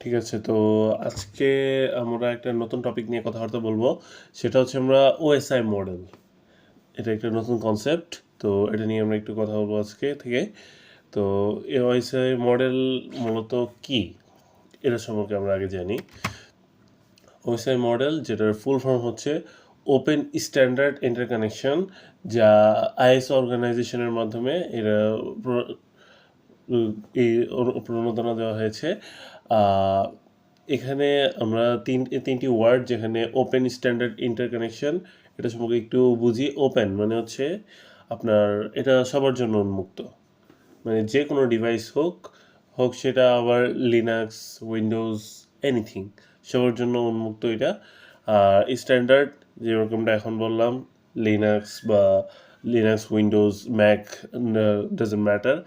ঠিক আছে। তো আজকে আমরা একটা নতুন টপিক নিয়ে কথাবার্তা বলবো। সেটা হচ্ছে আমরা ওএসআই মডেল। এটা একটা নতুন কনসেপ্ট। তো এটা নিয়ে আমরা একটু কথা বলবো আজকে থেকে। তো এই ওএসআই মডেল মূলত কি? এটা সম্পর্কে আমরা আগে জানি। ওএসআই মডেল যেটার ফুল ফর্ম হচ্ছে ওপেন স্ট্যান্ডার্ড ইন্টারকানেকশন, যা আইএসও অর্গানাইজেশনের মাধ্যমে এরা এই প্রণোদনা দেওয়া হয়েছে। আহ, এখানে আমরা তিনটি ওয়ার্ড, যেখানে ওপেন স্ট্যান্ডার্ড ইন্টারকানেকশন, এটা সম্পর্কে একটু বুঝি। ওপেন মানে হচ্ছে আপনার এটা সবার জন্য উন্মুক্ত, মানে যে কোনো ডিভাইস হোক হোক সেটা আবার লিনাক্স, উইন্ডোজ, এনিথিং, সবার জন্য উন্মুক্ত এটা। আর স্ট্যান্ডার্ড যেরকমটা এখন বললাম, লিনাক্স বা Linux, Windows, Mac, doesn't matter,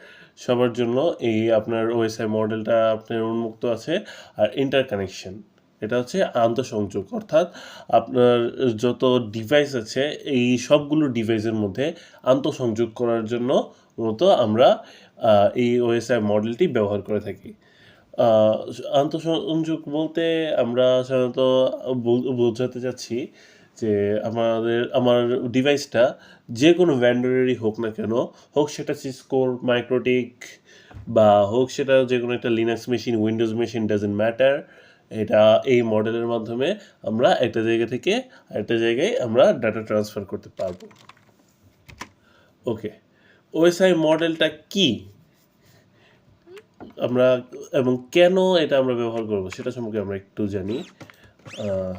সবার জন্য এই আপনার ওএসআই মডেলটা আপনার উন্মুক্ত আছে। আর ইন্টারকানেকশন এটা হচ্ছে আন্তঃসংযোগ, অর্থাৎ আপনার যত ডিভাইস আছে এই সবগুলো ডিভাইসের মধ্যে আন্তঃসংযোগ করার জন্য মূলত আমরা এই ওএসআই মডেলটি ব্যবহার করে থাকি। আহ, আন্তঃসংযোগ বলতে আমরা সাধারণত বোঝাতে চাচ্ছি যে আমার ডিভাইসটা যে কোনো ভ্যান্ডরেরই হোক না কেন, হোক সেটা সিসকোর, মাইক্রোটিক, বা হোক সেটা যে কোনো একটা Linux machine, Windows machine, doesn't matter, এটা এই মডেলের মাধ্যমে আমরা একটা জায়গা থেকে আরেকটা জায়গায় আমরা ডাটা ট্রান্সফার করতে পারবো। ওকে, ওএসআই মডেলটা কি আমরা এবং কেন এটা আমরা ব্যবহার করব সেটা সম্পর্কে আমরা একটু জানি। আহ,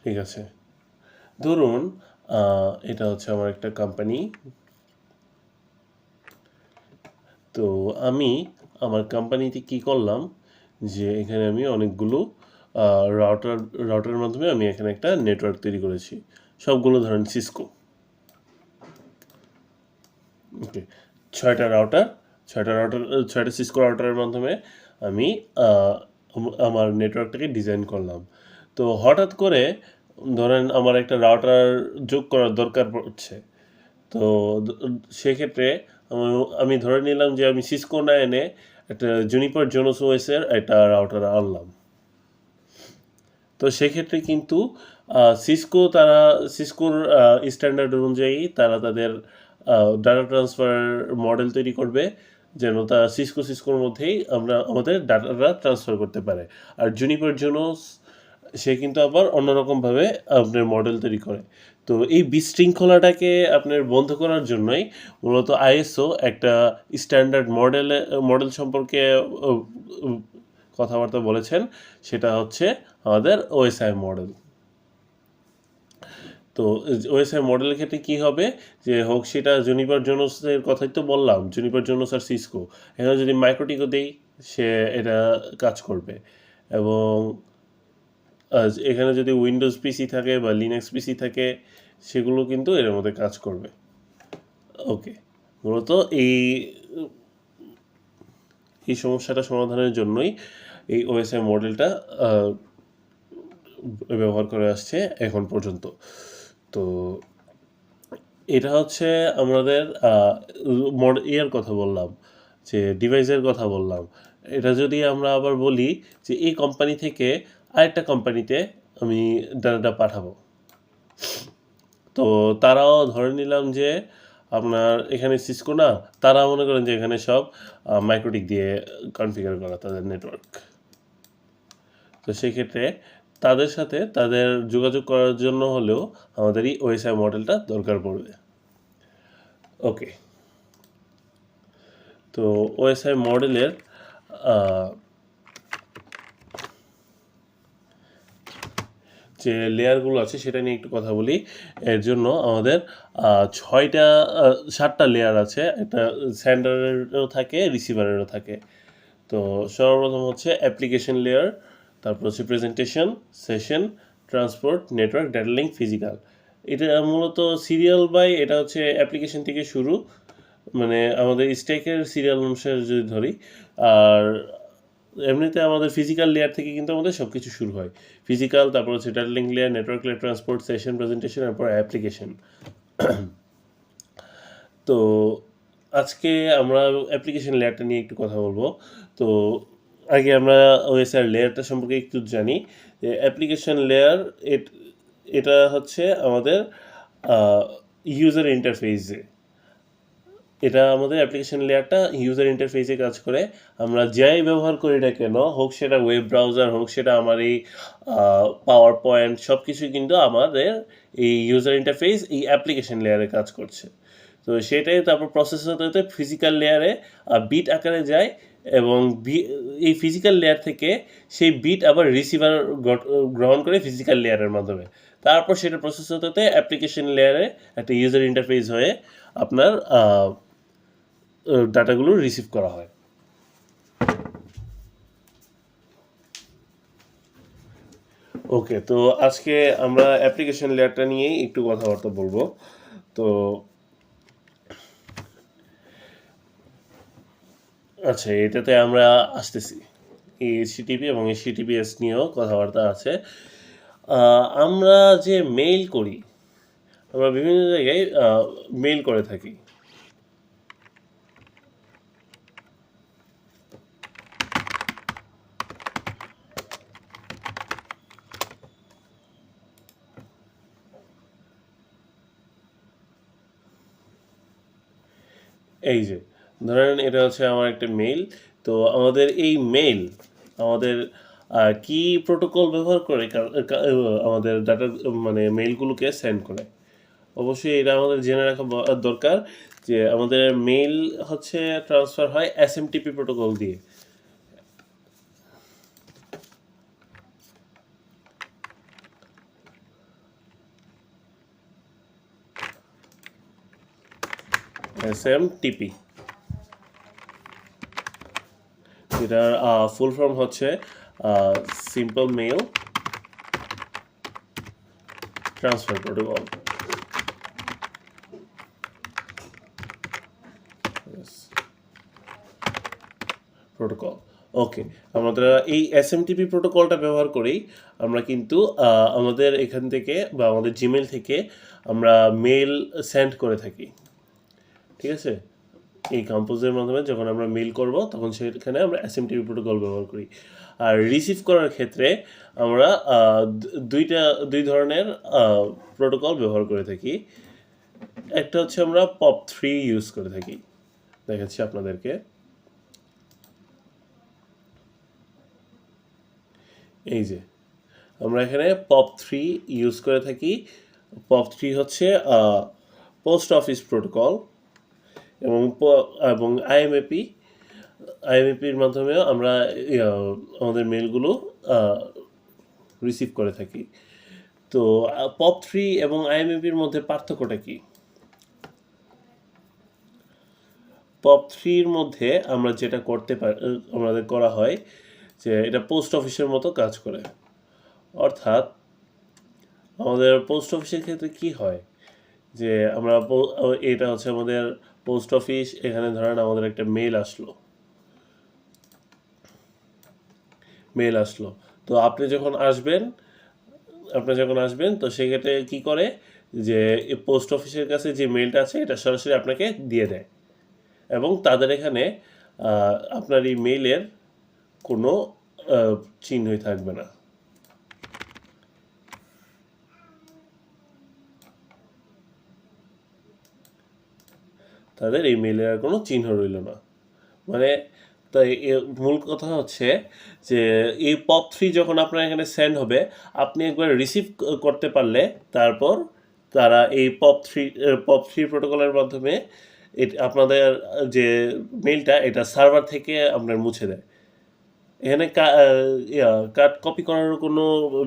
ঠিক আছে, ধরুন এটা হচ্ছে আমার একটা কোম্পানি। তো আমি আমার কোম্পানিতে কি করলাম, যে এখানে আমি অনেকগুলো রাউটারের মাধ্যমে আমি এখানে একটা নেটওয়ার্ক তৈরি করেছি। সবগুলো ধরেন সিসকো। ওকে, ছয়টা রাউটার, ছয়টা সিসকো রাউটারের মাধ্যমে আমি আমার নেটওয়ার্কটাকে ডিজাইন করলাম। তো হঠাৎ করে ধরেন আমার একটা রাউটার যোগ করার দরকার পড়ছে। তো সেক্ষেত্রে আমি ধরে নিলাম যে আমি সিসকো না এনে একটা জুনিপার জোনোস ওএসের একটা রাউটার আনলাম। তো সেক্ষেত্রে কিন্তু সিসকোর স্ট্যান্ডার্ড অনুযায়ী তারা তাদের ডাটা ট্রান্সফার মডেল তৈরি করবে, যেন তারা সিসকোর মধ্যেই আমরা আমাদের ডাটাটা ট্রান্সফার করতে পারে। আর জুনিপার জোনোস সে কিন্তু আবার অন্যরকমভাবে আপনার মডেল তৈরি করে। তো এই বিশৃঙ্খলাটাকে আপনার বন্ধ করার জন্যই মূলত আইএসও একটা স্ট্যান্ডার্ড মডেল সম্পর্কে কথাবার্তা বলেছেন। সেটা হচ্ছে আমাদের ওএসআই মডেল। তো ওএসআই মডেলের ক্ষেত্রে কী হবে, যে হোক সেটা জুনিপার জোনোসের কথাই তো বললাম, জুনিপার জোনোস আর সিসকো, এখানে যদি মাইক্রোটিকও দেই সে এটা কাজ করবে। এবং এখানে যদি উইন্ডোজ পিসি থাকে বা লিনাক্স পিসি থাকে, সেগুলো কিন্তু এর মধ্যে কাজ করবে। ওকে, মূলত এই এই সমস্যাটা সমাধানের জন্যই এই ওএসআই মডেলটা ব্যবহার করে আসছে এখন পর্যন্ত। তো এটা হচ্ছে আমাদের ইয়ের কথা বললাম, যে ডিভাইসের কথা বললাম। এটা যদি আমরা আবার বলি যে এই কোম্পানি থেকে আরেকটা কোম্পানিতে আমি ডাটাটা পাঠাবো, তো তারাও ধরে নিলাম যে আপনার এখানে সিসকো না, তারা মনে করেন যে এখানে সব মাইক্রোটিক দিয়ে কনফিগার করা তাদের নেটওয়ার্ক। তো সেই ক্ষেত্রে তাদের সাথে তাদের যোগাযোগ করার জন্য হলেও আমাদের এই ওএসআই মডেলটা দরকার পড়বে। ওকে, তো ওএসআই মডেলের যে লেয়ারগুলো আছে সেটা নিয়ে একটু কথা বলি। এর জন্য আমাদের ছয়টা 7টা লেয়ার আছে। একটা সেন্ডারেরও থাকে, রিসিভারেরও থাকে। তো সর্বপ্রথম হচ্ছে অ্যাপ্লিকেশন লেয়ার, তারপর হচ্ছে presentation, session, transport, network, data link, physical. এটা মূলত সিরিয়াল বাই, এটা হচ্ছে অ্যাপ্লিকেশন থেকে শুরু, মানে আমাদের স্ট্যাকের সিরিয়াল অনুসারে যদি ধরি। আর এমনিতে আমাদের ফিজিক্যাল লেয়ার থেকে কিন্তু আমাদের সব কিছু শুরু হয়। ফিজিক্যাল, তারপর হচ্ছে data link layer, network layer, transport, session, presentation, তারপর অ্যাপ্লিকেশন। তো আজকে আমরা অ্যাপ্লিকেশন লেয়ারটা নিয়ে একটু কথা বলবো। তো আগে আমরা ওএসআর লেয়ারটা সম্পর্কে একটু জানি। যে অ্যাপ্লিকেশন লেয়ার এটা হচ্ছে আমাদের ইউজার ইন্টারফেসে, এটা আমাদের অ্যাপ্লিকেশন লেয়ারটা ইউজার ইন্টারফেসে কাজ করে। আমরা যাই ব্যবহার করি না কেন, হোক সেটা ওয়েব ব্রাউজার, হোক সেটা আমার এই পাওয়ার পয়েন্ট, সব কিছুই কিন্তু আমাদের এই ইউজার ইন্টারফেস এই অ্যাপ্লিকেশন লেয়ারে কাজ করছে। তো সেটাই তারপর প্রসেস হতে হতে ফিজিক্যাল লেয়ারে বিট আকারে যায়, এবং এই ফিজিক্যাল লেয়ার থেকে সেই বিট আবার রিসিভার গ্রহণ করে ফিজিক্যাল লেয়ারের মাধ্যমে, তারপর সেটা প্রসেস হতে হতে অ্যাপ্লিকেশন লেয়ারে একটা ইউজার ইন্টারফেস হয়ে আপনার ডাটাগুলো রিসিভ করা হয়। ওকে, তো আজকে আমরা অ্যাপ্লিকেশন লেয়ারটা নিয়েই একটু কথাবার্তা বলবো। তো আচ্ছা, এটাতে আমরা আসতেছি, এই এইচটিটিপি এবং এইচটিটিপিএস নিয়েও কথাবার্তা আছে। আমরা যে মেইল করি, আমরা বিভিন্ন জায়গায় মেইল করে থাকি। এই যে ধরেন এটা হচ্ছে আমার একটা মেইল। তো আমাদের এই মেইল আমাদের কি প্রোটোকল ব্যবহার করে আমাদের ডাটা মানে মেইলগুলোকে সেন্ড করে। অবশ্যই এটা আমাদের জেনে রাখা দরকার যে আমাদের মেইল হচ্ছে ট্রান্সফার হয় এসএমটিপি প্রোটোকল দিয়ে। এসএমটিপি, এটার ফুল ফর্ম হচ্ছে simple mail transfer protocol. Protocol. Okay, আমরা এই এসএমটিপি প্রোটোকলটা ব্যবহার করেই আমরা কিন্তু আমাদের এখান থেকে বা আমাদের জিমেল থেকে আমরা মেল সেন্ড করে থাকি। ঠিক আছে, এই কম্পোজের মাধ্যমে যখন আমরা মেল করব তখন সেখানে আমরা এসএমটিপি প্রোটোকল ব্যবহার করি। আর রিসিভ করার ক্ষেত্রে আমরা দুই ধরনের প্রোটোকল ব্যবহার করে থাকি। একটা হচ্ছে আমরা POP3 ইউজ করে থাকি, দেখাচ্ছি আপনাদেরকে। এই যে আমরা এখানে POP3 ইউজ করে থাকি। POP3 হচ্ছে পোস্ট অফিস প্রোটোকল, এবং আইএমএপির মাধ্যমে আমরা আমাদের মেলগুলো রিসিভ করে থাকি। তো POP3 এবং আইএমএপির মধ্যে পার্থক্যটা কি? POP3-র মধ্যে আমরা যেটা করতে পারি, আমাদের করা হয় যে এটা পোস্ট অফিসের মতো কাজ করে। অর্থাৎ আমাদের পোস্ট অফিসের ক্ষেত্রে কি হয় যে আমরা এটা হচ্ছে আমাদের পোস্ট অফিস। এখানে ধরেন আমাদের একটা মেল আসলো, তো আপনি যখন আসবেন তো সেক্ষেত্রে কি করে যে পোস্ট অফিসের কাছে যে মেলটা আছে এটা সরাসরি আপনাকে দিয়ে দেয়, এবং তাদের এখানে আপনার এই মেইলের কোনো চিহ্নই থাকবে না। তাদের এই মেইলের আর কোনো চিহ্ন রইল না। মানে তাই মূল কথা হচ্ছে যে এই POP3 যখন আপনার এখানে সেন্ড হবে, আপনি একবার রিসিভ করতে পারলে তারপর তারা এই POP3 প্রোটোকলের মাধ্যমে আপনাদের যে মেইলটা এটা সার্ভার থেকে আপনার মুছে দেয়। এখানে কাট কপি করার কোনো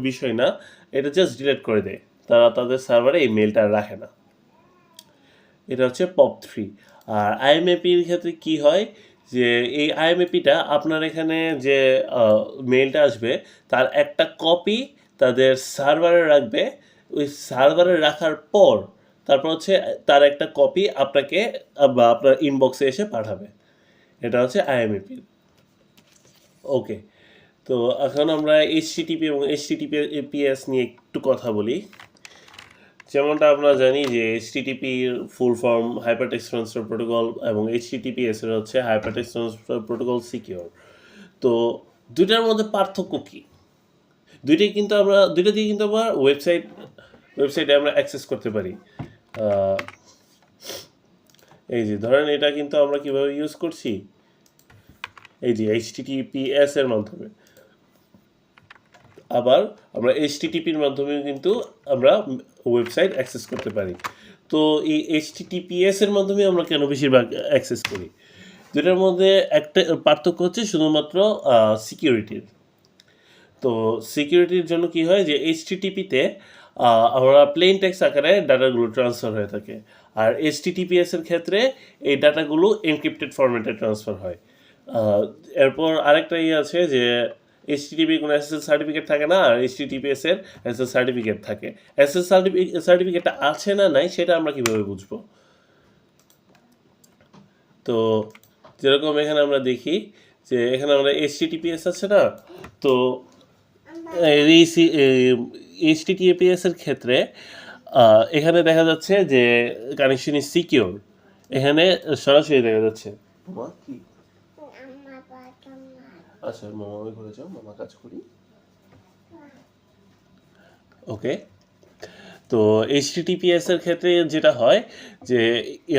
বিষয় না, এটা জাস্ট ডিলিট করে দেয়। তারা তাদের সার্ভারে এই মেইলটা রাখে না। এটা হচ্ছে POP3। আর আইএমএপির ক্ষেত্রে কি হয় যে এই আইএমএপিটা আপনার এখানে যে মেইলটা আসবে তার একটা কপি তাদের সার্ভারে রাখবে। ওই সার্ভারে রাখার পর তারপর হচ্ছে তার একটা কপি আপনাকে বা আপনার ইনবক্সে এসে পাঠাবে। এটা হচ্ছে আইএমএপি। ওকে, তো এখন আমরা এইচটিটিপি এবং এইচটিটিপিএস নিয়ে একটু কথা বলি। যেমনটা আমরা জানি যে এইচটিটিপির full form hypertext transfer protocol এবং এইচটিটিপিএস এর হচ্ছে হাইপারটেক্সট ট্রান্সফার প্রোটোকল সিকিউর। তো দুইটার মধ্যে পার্থক্য কি? দুইটা দিয়ে কিন্তু আমরা ওয়েবসাইটে আমরা অ্যাক্সেস করতে পারি। আহ, এই যে ধরেন এটা কিন্তু আমরা কিভাবে ইউজ করছি, এই যে এইচটিটিপিএস এর মাধ্যমে। আবার আমরা এইচটিটিপির মাধ্যমে কিন্তু আমরা ওয়েবসাইট অ্যাক্সেস করতে পারি। তো এই এইচটিটিপিএস এর মাধ্যমে আমরা কেন বেশিরভাগ অ্যাক্সেস করি? দুটার মধ্যে একটা পার্থক্য হচ্ছে শুধুমাত্র সিকিউরিটির। তো সিকিউরিটির জন্য কি হয় যে এইচটিটিপিতে আমরা প্লেন টেক্সট আকারে ডাটাগুলো ট্রান্সফার হয়ে থাকে, আর এইচটিটিপিএস এর ক্ষেত্রে এই ডাটাগুলো এনক্রিপ্টেড ফরম্যাটে ট্রান্সফার হয়। এরপর আরেকটা আছে যে এইচটিটিপি কোনো এসএসএল সার্টিফিকেট থাকে না, আর এইচটিটিপিএস এর এসএসএল সার্টিফিকেট থাকে। এসএসএল সার্টিফিকেটটা আছে না নাই সেটা আমরা কিভাবে বুঝবো? তো যেরকম এখানে আমরা দেখি যে এখানে আমরা এইচটিটিপিএস আছে না, তো এইচটিটিপিএস এর ক্ষেত্রে এখানে দেখা যাচ্ছে যে কানেকশন ইজ সিকিউর, এখানে সরাসরি দেখা যাচ্ছে। কি আচ্ছা মামা, আমি ঘুরে যাও, মামা কাজ করি। ওকে, তো এইচটিটিপিএস এর ক্ষেত্রে যেটা হয় যে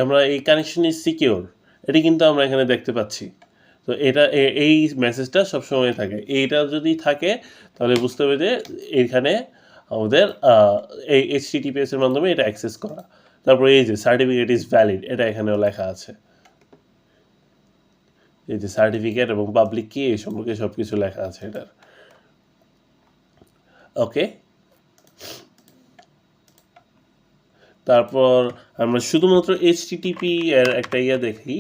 আমরা এই কানেকশন ইজ সিকিউর, এটি কিন্তু আমরা এখানে দেখতে পাচ্ছি। তো এটা এই মেসেজটা সবসময় থাকে, এইটা যদি থাকে তাহলে বুঝতে হবে যে এইখানে আমাদের এই এইচটিটিপিএস এর মাধ্যমে এটা অ্যাক্সেস করা। তারপরে এই যে সার্টিফিকেট ইজ ভ্যালিড, এটা এখানেও লেখা আছে। এই যে সার্টিফিকেট এবং পাবলিক কি এই সম্পর্কে সব কিছু লেখা আছে এটার। ওকে, তারপর আমরা শুধুমাত্র এইচটিটিপি এর একটা দেখি।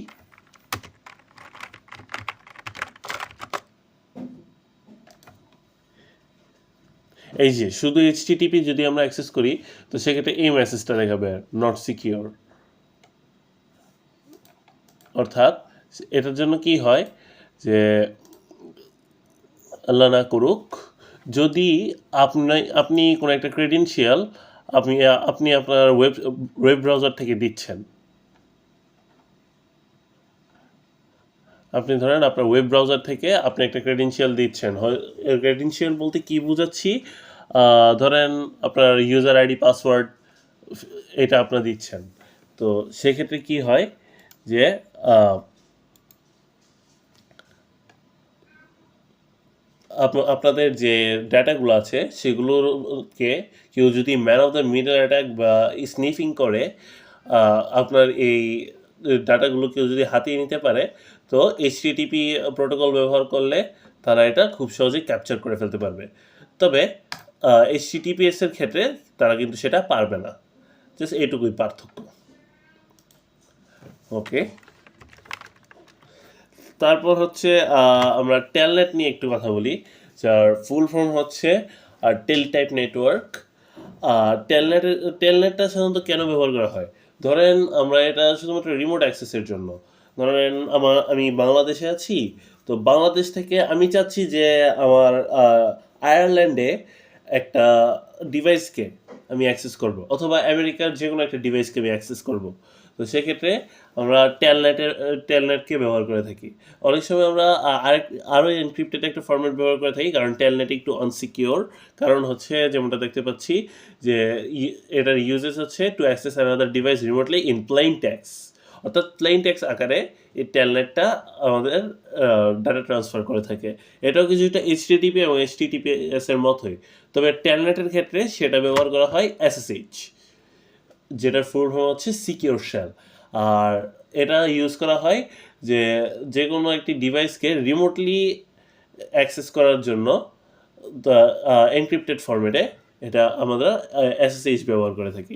এই যে শুধু এইচটিটিপি যদি আমরা অ্যাক্সেস করি তো সেক্ষেত্রে এই মেসেজটা দেখাবে নট সিকিউর। অর্থাৎ এটার জন্য কি হয় যে আল্লাহ না করুক, যদি আপনি কোনো একটা ক্রেডেনশিয়াল আপনি আপনার ওয়েব ব্রাউজার থেকে দিচ্ছেন, আপনি ধরেন আপনার ওয়েব ব্রাউজার থেকে আপনি একটা ক্রেডেনশিয়াল দিচ্ছেন। ক্রেডেনশিয়াল বলতে কি বোঝাচ্ছি, ধরেন আপনার ইউজার আইডি পাসওয়ার্ড এটা আপনার দিচ্ছেন। তো সেক্ষেত্রে কি হয় যে আপনাদের যে ডাটাগুলো আছে সেগুলোকে কেউ যদি man of the middle attack বা স্নিফিং করে আপনার এই ডাটাগুলো কেউ যদি হাতিয়ে নিতে পারে, তো এইচটিটিপি প্রোটোকল ব্যবহার করলে তারা এটা খুব সহজেই ক্যাপচার করে ফেলতে পারবে। তবে এইচটিটিপিএস এর ক্ষেত্রে তারা কিন্তু সেটা পারবে না। জাস্ট এইটুকুই পার্থক্য। ওকে, তারপর হচ্ছে আমরা টেলনেট নিয়ে একটু কথা বলি, যার ফুল ফর্ম হচ্ছে টেল টাইপ নেটওয়ার্ক। টেলনেটটা সাধারণত কেন ব্যবহার করা হয়? ধরেন আমরা এটা শুধুমাত্র রিমোট অ্যাক্সেসের জন্য। ধরেন আমি বাংলাদেশে আছি, তো বাংলাদেশ থেকে আমি চাচ্ছি যে আমার আয়ারল্যান্ডে একটা ডিভাইসকে আমি অ্যাক্সেস করব, অথবা আমেরিকার যে কোনো একটা ডিভাইসকে আমি অ্যাক্সেস করব। তো সেক্ষেত্রে আমরা টেলনেটকে ব্যবহার করে থাকি। অনেক সময় আমরা আরও এনক্রিপ্টেড একটা ফরম্যাট ব্যবহার করে থাকি, কারণ টেলনেট একটু আনসিকিওর। কারণ হচ্ছে যেমনটা দেখতে পাচ্ছি যে এটার ইউজেস হচ্ছে to access another device remotely in plain text. অর্থাৎ প্লেইন টেক্সট আকারে এই টেলনেটটা আমাদের ডাটা ট্রান্সফার করে থাকে। এটাও কিছুটা এইচটিটিপি এবং এইচটিটিপিএস এর মতোই, তবে টেলনেটের ক্ষেত্রে সেটা ব্যবহার করা হয় এসএসএইচ, যেটার ফুল ফর্ম হচ্ছে সিকিউর শেল। আর এটা ইউজ করা হয় যে যে কোনো একটি ডিভাইসকে রিমোটলি অ্যাক্সেস করার জন্য এনক্রিপ্টেড ফরম্যাটে এটা আমরা এসএসএইচ ব্যবহার করে থাকি।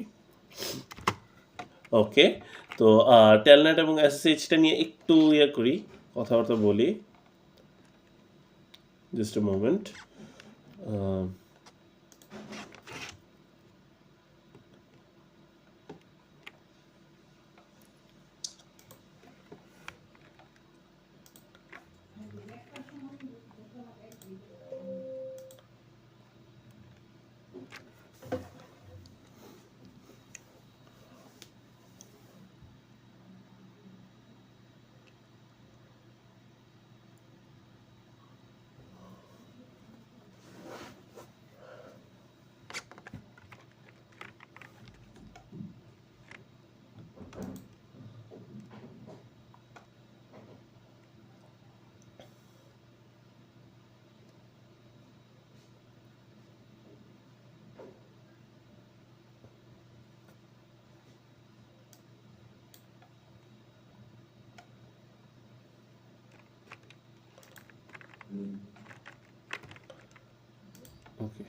ওকে, তো টেলনেট এবং এসএসএইচটা নিয়ে একটু করি, কথাবার্তা বলি। Just a moment. Okay,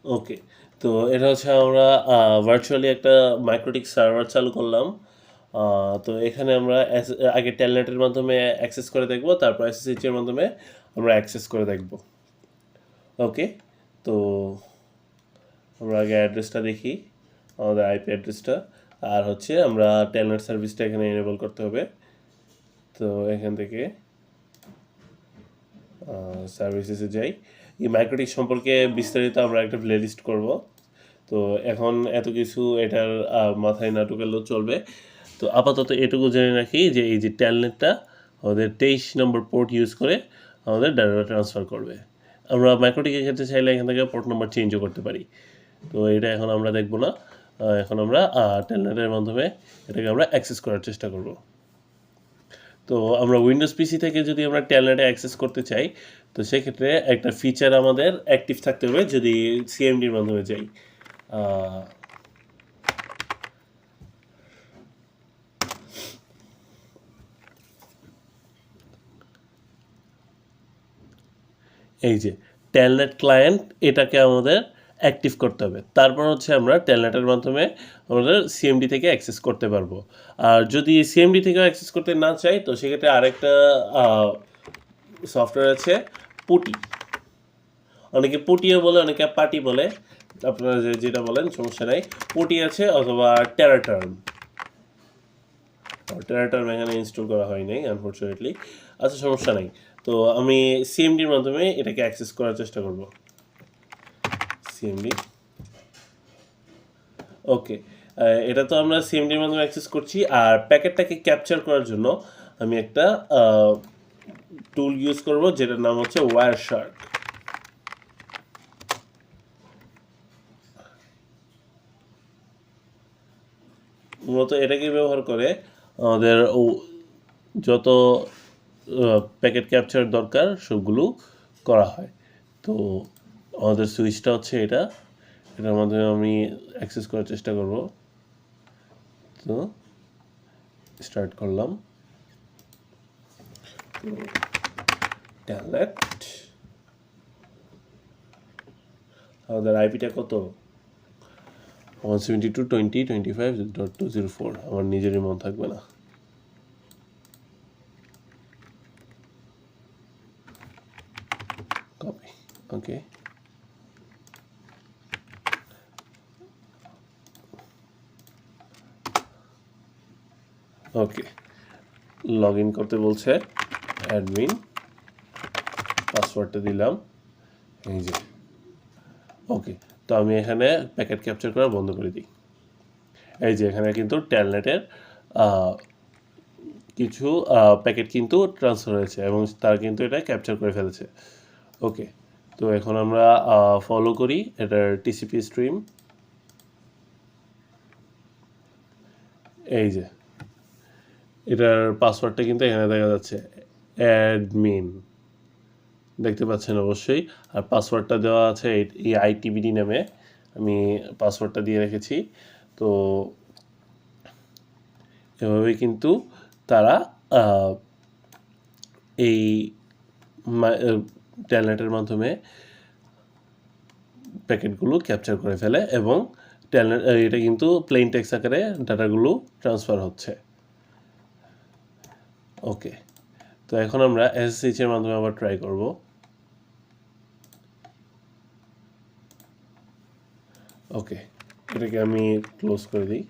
okay. তো এটা হচ্ছে আমরা ভার্চুয়ালি একটা মাইক্রোটিক সার্ভার চালু করলাম। তো এখানে আমরা আগে টেলনেটের মাধ্যমে অ্যাক্সেস করে দেখব, তারপর এসএসএইচ এর মাধ্যমে আমরা অ্যাক্সেস করে দেখব। ওকে, তো আমরা আগে অ্যাড্রেসটা দেখি, আমাদের আইপি অ্যাড্রেসটা, আর হচ্ছে আমরা টেলনেট সার্ভিসটা এখানে এনেবল করতে হবে। তো এখান থেকে সার্ভিসেসে যাই। এই মাইক্রোটিক সম্পর্কে বিস্তারিত আমরা একটা প্লেলিস্ট করব। তো এখন এত কিছু এটার মাথায় না ঢুকালেও চলবে। তো আপাতত এটুকু জেনে রাখি যে এই যে টেলনেটটা আমাদের 23 নম্বর পোর্ট ইউজ করে আমাদের ডাটা ট্রান্সফার করবে। আমরা মাইক্রোটিকের ক্ষেত্রে চাইলে এখান থেকে পোর্ট নাম্বার চেঞ্জও করতে পারি। তো এটা এখন আমরা দেখব না। এখন আমরা টেলনেটের মাধ্যমে এটাকে আমরা অ্যাক্সেস করার চেষ্টা করব। তো আমরা উইন্ডোজ পিসি থেকে যদি আমরা টেলনেটে অ্যাক্সেস করতে চাই, তো সেক্ষেত্রে একটা ফিচার আমাদের অ্যাক্টিভ থাকতে হবে যদি সিএমডির মাধ্যমে যাই। এই যে টেলনেট ক্লায়েন্ট, এটাকে আমাদের অ্যাক্টিভ করতে হবে। তারপর হচ্ছে আমরা টেলনেটের মাধ্যমে আমাদের সিএমডি থেকে অ্যাক্সেস করতে পারবো। আর যদি সিএমডি থেকে অ্যাক্সেস করতে না চাই, তো সেক্ষেত্রে আরেকটা সফটওয়্যার আছে, পুটি। অনেকে পুটিও বলে, অনেকে পাটি বলে, আপনারা যেটা বলেন সমস্যা নাই। পুটি আছে অথবা টেরাটার্ম। টেরাটার্ম এখানে ইনস্টল করা হয় নাই আনফর্চুনেটলি। আচ্ছা, সমস্যা নাই। তো আমি সিএমডির মাধ্যমে এটাকে অ্যাক্সেস করার চেষ্টা করব। সিএমডি, ওকে। এটা তো আমরা সিএমডির মাধ্যমে অ্যাক্সেস করছি। আর প্যাকেটটাকে ক্যাপচার করার জন্য আমি একটা টুল ইউজ করব, যেটার নাম হচ্ছে ওয়্যার শার্ক। মূলত এটাকে ব্যবহার করে আমাদের যত প্যাকেট ক্যাপচার দরকার সবগুলো করা হয়। তো আমাদের সুইচটা হচ্ছে এটা, এটার মাধ্যমে আমি অ্যাক্সেস করার চেষ্টা করব। তো স্টার্ট করলাম টেলনেট। আমাদের আইপিটা কত? 172.20.25.204। আমার নিজেরই মন থাকবে না। Copy, okay. Okay, log in করতে বলছে, অ্যাডমিন, পাসওয়ার্ডটা দিলাম, এই যে। ওকে, তো আমি এখানে প্যাকেট ক্যাপচার করা বন্ধ করে দিই। এই যে এখানে কিন্তু টেলনেটের কিছু প্যাকেট কিন্তু ট্রান্সফার হয়েছে এবং তারা কিন্তু এটা ক্যাপচার করে ফেলেছে। ওকে, তো এখন আমরা ফলো করি এটার টিসিপি স্ট্রিম। এই যে এটার পাসওয়ার্ডটা কিন্তু এখানে দেখা যাচ্ছে, অ্যাডমিন, দেখতে পাচ্ছেন অবশ্যই। আর পাসওয়ার্ডটা দেওয়া আছে এই আইটিবিডি নামে, আমি পাসওয়ার্ডটা দিয়ে রেখেছি। তো এভাবেই কিন্তু তারা এই টেলনেটের মাধ্যমে প্যাকেটগুলো ক্যাপচার করে ফেলে এবং টেলনেট এটা কিন্তু প্লেন টেক্সট আকারে ডাটাগুলো ট্রান্সফার হচ্ছে। ওকে, তো এখন আমরা এসএসএইচ এর মাধ্যমে আবার ট্রাই করব। ওকে, এটাকে আমি ক্লোজ করে দিই।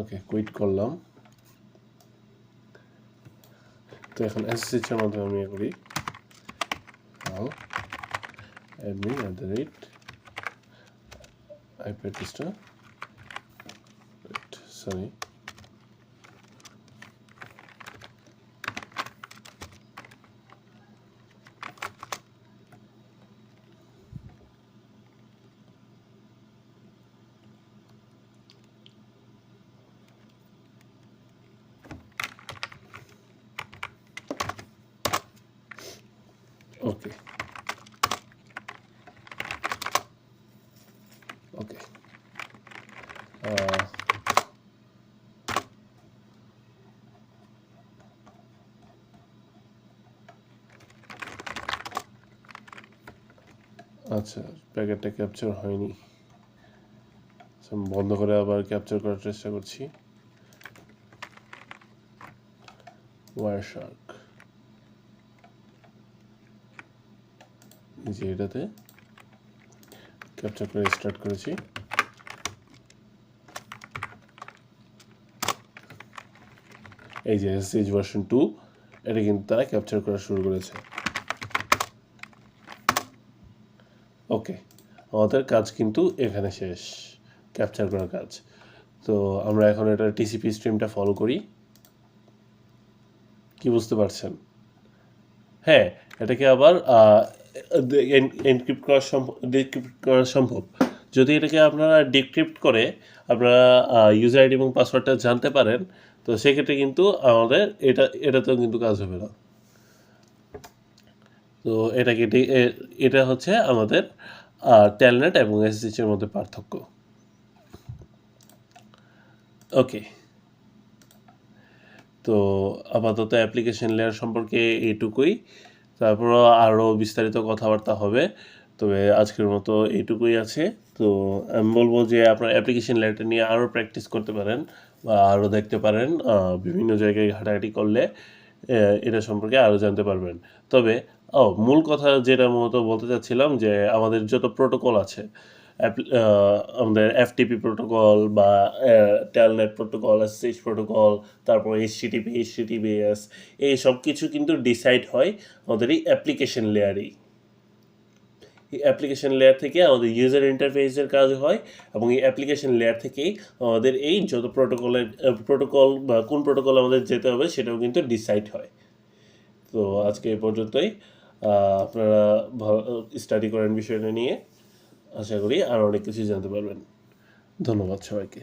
ওকে, কুইট করলাম। তো এখন এসএসএইচ এর মাধ্যমে আমি করি admin@IP অ্যাড্রেসটা, সরি, ওকে, আচ্ছা প্যাকেটটা ক্যাপচার হয়নি। বন্ধ করে আবার ক্যাপচার করার চেষ্টা করছি। ওয়ারশার্ক, যে এটাতে ক্যাপচার করে স্টার্ট করেছি। এই যে SSH ভার্সন 2 এটা কিন্তু তারা ক্যাপচার করা শুরু করেছে। ওকে, আমাদের কাজ কিন্তু এখানে শেষ, ক্যাপচার করার কাজ। তো আমরা এখন এটা TCP স্ট্রিমটা ফলো করি। কি বুঝতে পারছেন? হ্যাঁ, এটাকে আবার এনক্রিপ্ট করা সম্ভব। যদি এটাকে আপনারা ডিক্রিপ্ট করে আপনারা ইউজার আইডি এবং পাসওয়ার্ডটা জানতে পারেন, তো সেক্ষেত্রে কিন্তু আমাদের এটাতেও কিন্তু কাজ হবে না। তো এটা হচ্ছে আমাদের টেলনেট এবং SSH এর মধ্যে পার্থক্য। ওকে, তো আপাতত অ্যাপ্লিকেশন লেয়ার সম্পর্কে এইটুকুই। তারপরও আরও বিস্তারিত কথাবার্তা হবে, তবে আজকের মতো এইটুকুই আছে। তো আমি বলবো যে আপনার অ্যাপ্লিকেশন লেয়ারটা নিয়ে আরও প্র্যাকটিস করতে পারেন বা আরও দেখতে পারেন। বিভিন্ন জায়গায় ঘাটাঘাটি করলে এটা সম্পর্কে আরও জানতে পারবেন। তবে মূল কথা যেটা মূলত বলতে চাচ্ছিলাম যে আমাদের যত প্রোটোকল আছে, আমাদের FTP প্রোটোকল বা টেলনেট প্রোটোকল, SSH প্রোটোকল, তারপর HTTP, HTTPS, এই সব কিছু কিন্তু ডিসাইড হয় আমাদের এই অ্যাপ্লিকেশন লেয়ারেই। এই অ্যাপ্লিকেশন লেয়ার থেকে আমাদের ইউজার ইন্টারফেসের কাজ হয় এবং এই অ্যাপ্লিকেশন লেয়ার থেকেই আমাদের এই যত প্রোটোকল বা কোন প্রোটোকল আমাদের যেতে হবে সেটাও কিন্তু ডিসাইড হয়। তো আজকে এই পর্যন্তই। আপনারা স্টাডি করেন বিষয়টা নিয়ে, আশা করি আর অনেক কিছু জানতে পারবেন। ধন্যবাদ সবাইকে।